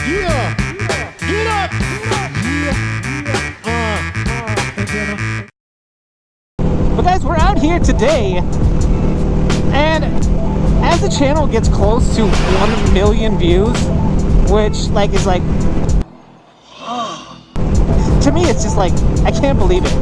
Yeah. Get up. But guys, we're out here today, and as the channel gets close to 1 million views, which like is like, to me it's just like, I can't believe it.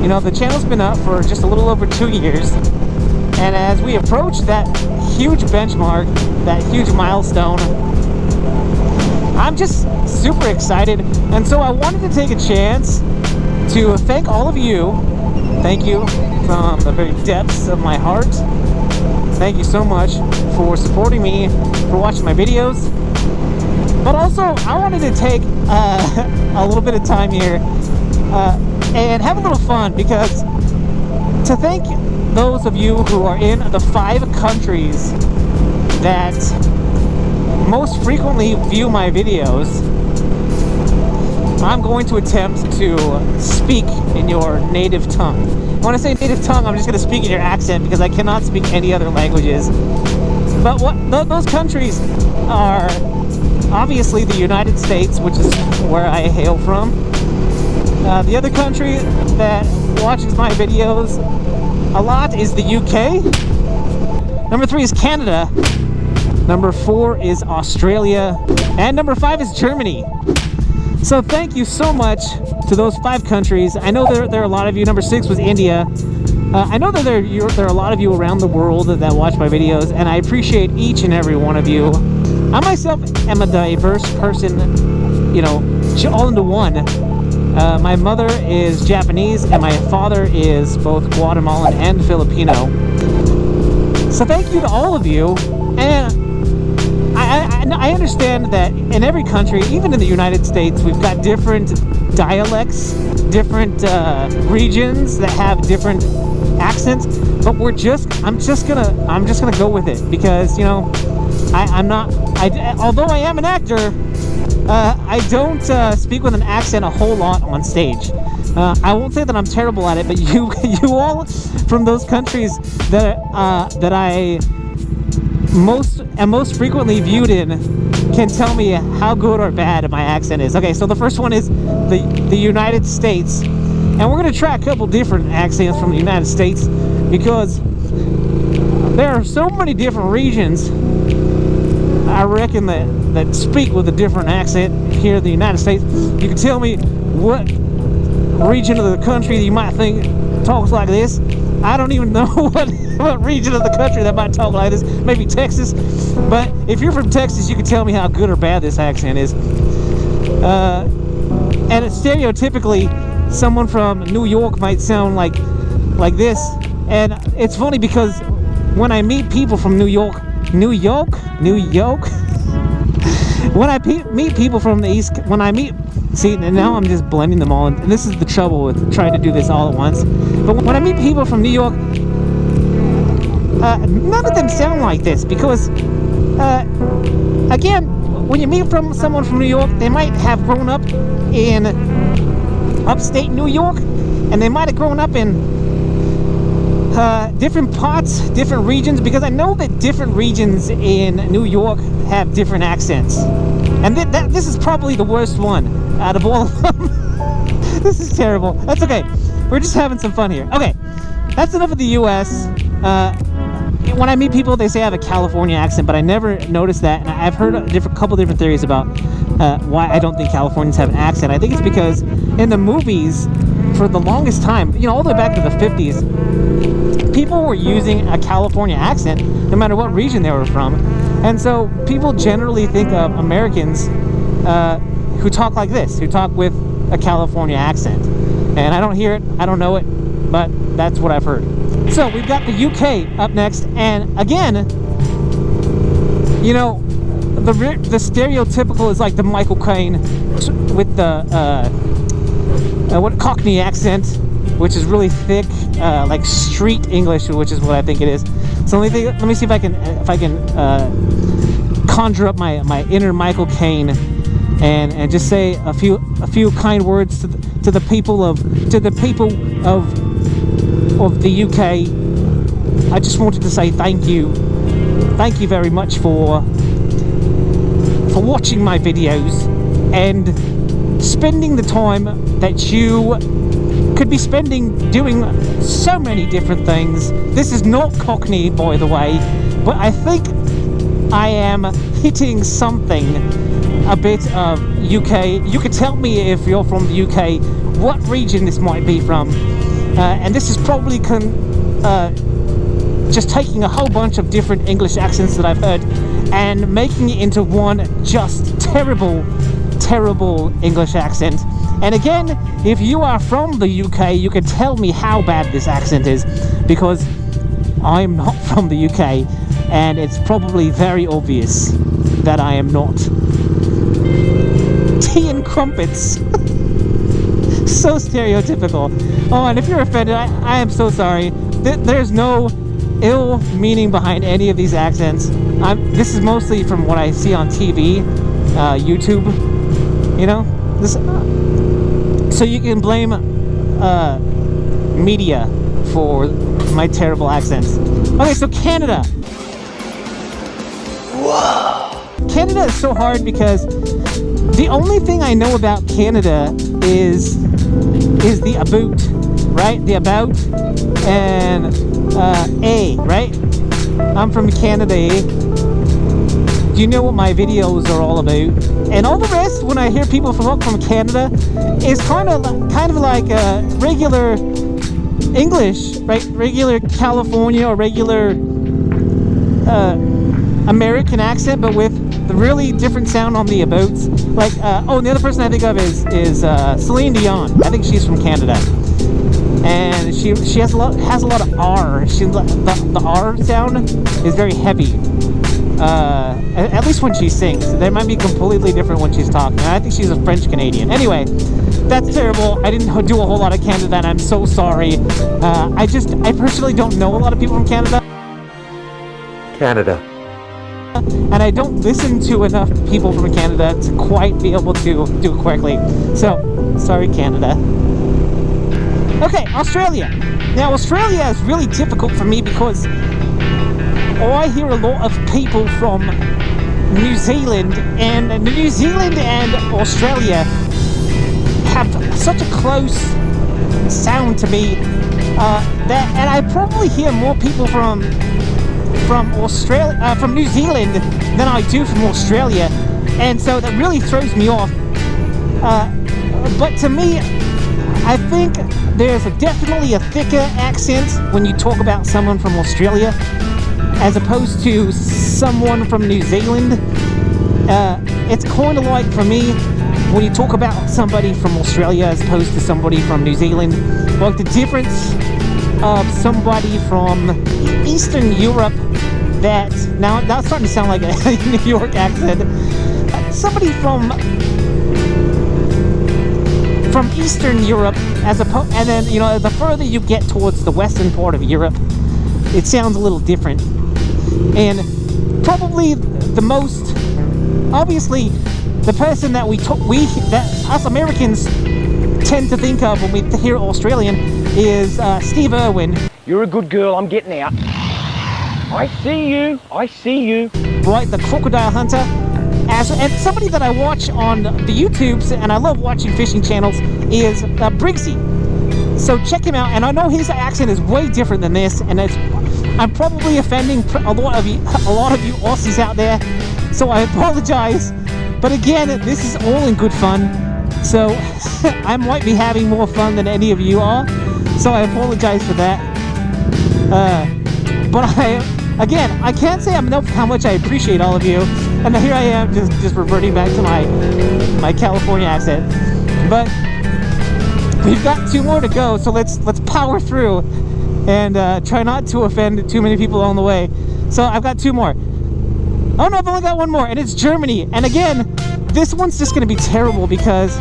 You know, the channel's been up for just a little over 2 years, and as we approach that huge benchmark, that huge milestone, I'm just super excited. And so I wanted to take a chance to thank all of you. Thank you from the very depths of my heart. Thank you so much for supporting me, for watching my videos. But also, I wanted to take a little bit of time here and have a little fun, because to thank those of you who are in the 5 countries that most frequently view my videos, I'm going to attempt to speak in your native tongue. When I say native tongue, I'm just going to speak in your accent, because I cannot speak any other languages. But those countries are obviously the United States, which is where I hail from. The other country that watches my videos a lot is the UK. Number 3 is Canada. Number 4 is Australia. And number 5 is Germany. So thank you so much to those 5 countries. I know there are a lot of you. Number 6 was India. I know that there are a lot of you around the world that watch my videos, and I appreciate each and every one of you. I myself am a diverse person, you know, all into one. My mother is Japanese, and my father is both Guatemalan and Filipino. So thank you to all of you. And I understand that in every country, even in the United States, we've got different dialects, different regions that have different accents. But I'm just gonna go with it, because, you know, although I am an actor, I don't speak with an accent a whole lot on stage. I won't say that I'm terrible at it, but you all from those countries that I most frequently viewed in can tell me how good or bad my accent is. Okay, so the first one is the United States, and we're going to try a couple different accents from the United States, because there are so many different regions, I reckon, that speak with a different accent here in the United States. You can tell me what region of the country you might think talks like this. I don't even know what region of the country that might talk like this. Maybe Texas. But if you're from Texas, you can tell me how good or bad this accent is. And stereotypically, someone from New York might sound like this. And it's funny, because when I meet people from New York. When I meet people from the East, see, now I'm just blending them all, and this is the trouble with trying to do this all at once. But when I meet people from New York, none of them sound like this, because, again, when you meet someone from New York, they might have grown up in upstate New York, and they might have grown up in different parts, different regions, because I know that different regions in New York have different accents. And this is probably the worst one out of all of them. This is terrible. That's okay. We're just having some fun here. Okay, that's enough of the U.S. When I meet people, they say I have a California accent, but I never noticed that. And I've heard a couple different theories about why I don't think Californians have an accent. I think it's because in the movies, for the longest time, you know, all the way back to the 50s, people were using a California accent no matter what region they were from. And so people generally think of Americans who talk like this, who talk with a California accent. And I don't hear it, I don't know it, but that's what I've heard. So we've got the UK up next, and again, you know, the stereotypical is like the Michael Caine with the Cockney accent, which is really thick, like street English, which is what I think it is. So let me see if I can conjure up my inner Michael Caine and just say a few kind words to the people of the UK. I just wanted to say thank you very much for for watching my videos and spending the time that you could be spending doing so many different things. This is not Cockney, by the way, but I think I am hitting something a bit of UK. You could tell me if you're from the UK what region this might be from, and this is probably just taking a whole bunch of different English accents that I've heard and making it into one just terrible English accent. And again, if you are from the UK, you can tell me how bad this accent is, because I'm not from the UK and it's probably very obvious that I am not. Tea and crumpets. So stereotypical. Oh, and if you're offended, I am so sorry. There's no ill meaning behind any of these accents. This is mostly from what I see on TV, YouTube, you know, this, so you can blame media for my terrible accents. Okay, so Canada. Whoa. Canada is so hard because the only thing I know about Canada is the about, right? The about and right? I'm from Canada. Do you know what my videos are all about? And all the rest, when I hear people from Canada, is kind of like regular English, right? Regular California or regular American accent, but with the really different sound on the abouts. Like, oh, and the other person I think of is Celine Dion. I think she's from Canada, and she has a lot of R. The R sound is very heavy. At least when she sings. They might be completely different when she's talking. I think she's a French Canadian. Anyway, that's terrible. I didn't do a whole lot of Canada, and I'm so sorry. I personally don't know a lot of people from Canada. And I don't listen to enough people from Canada to quite be able to do it correctly. So, sorry, Canada. Okay, Australia. Now, Australia is really difficult for me because I hear a lot of people from New Zealand, and New Zealand and Australia have such a close sound to me and I probably hear more people from Australia, from New Zealand than I do from Australia, and so that really throws me off. But to me, I think there's definitely a thicker accent when you talk about someone from Australia as opposed to someone from New Zealand. It's kind of like, for me, when you talk about somebody from Australia as opposed to somebody from New Zealand, like the difference of somebody from Eastern Europe now that's starting to sound like a New York accent. Somebody from Eastern Europe, and then, you know, the further you get towards the western part of Europe, it sounds a little different. And probably the most, obviously, the person that that us Americans tend to think of when we hear Australian is Steve Irwin. You're a good girl, I'm getting out. I see you. Right, the crocodile hunter. And somebody that I watch on the YouTubes, and I love watching fishing channels, is Briggsy. So check him out, and I know his accent is way different than this, and I'm probably offending a lot of you Aussies out there, so I apologize. But again, this is all in good fun, so I might be having more fun than any of you are, so I apologize for that. But I can't say enough how much I appreciate all of you, and here I am just reverting back to my California accent. But we've got 2 more to go, so let's power through and try not to offend too many people along the way. So I've got 2 more. Oh no, I've only got 1 more, and it's Germany. And again, this one's just going to be terrible because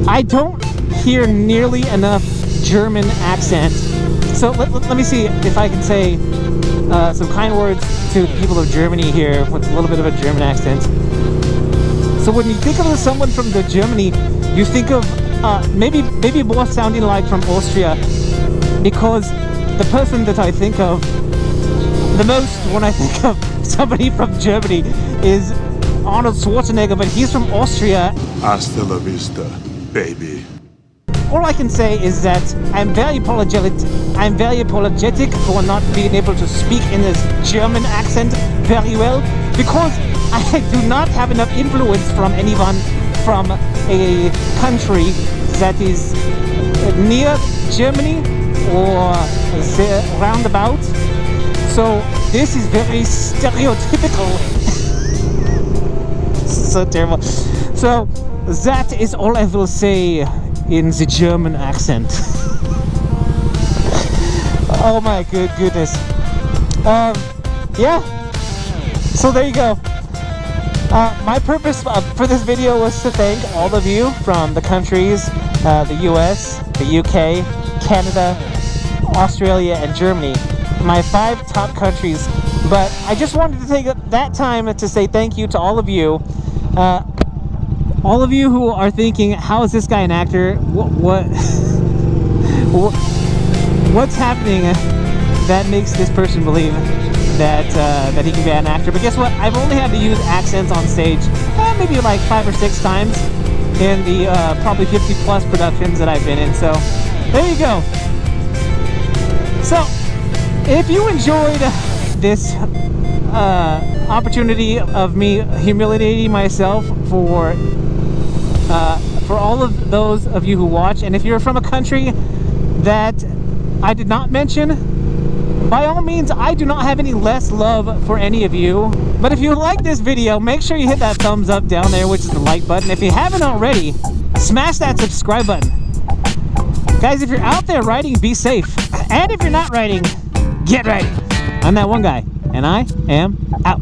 I don't hear nearly enough German accent. So let me see if I can say some kind words to the people of Germany here with a little bit of a German accent. So when you think of someone from Germany, you think of maybe more sounding like from Austria, because the person that I think of the most when I think of somebody from Germany is Arnold Schwarzenegger, but he's from Austria. Hasta la vista, baby. All I can say is that I'm very apologetic for not being able to speak in this German accent very well, because I do not have enough influence from anyone from a country that is near Germany or roundabout. So this is very stereotypical. So terrible. So that is all I will say in the German accent. Oh my goodness. Yeah. So there you go. My purpose for this video was to thank all of you from the countries, the US, the UK, Canada, Australia, and Germany. My 5 top countries. But I just wanted to take that time to say thank you to all of you. All of you who are thinking, how is this guy an actor? What's happening that makes this person believe that he can be an actor? But guess what? I've only had to use accents on stage maybe like 5 or 6 times in the probably 50 plus productions that I've been in. So there you go. So if you enjoyed this opportunity of me humiliating myself for all of those of you who watch, and if you're from a country that I did not mention, by all means, I do not have any less love for any of you. But if you like this video, make sure you hit that thumbs up down there, which is the like button. If you haven't already, smash that subscribe button. Guys, if you're out there riding, be safe. And if you're not riding, get riding. I'm that one guy, and I am out.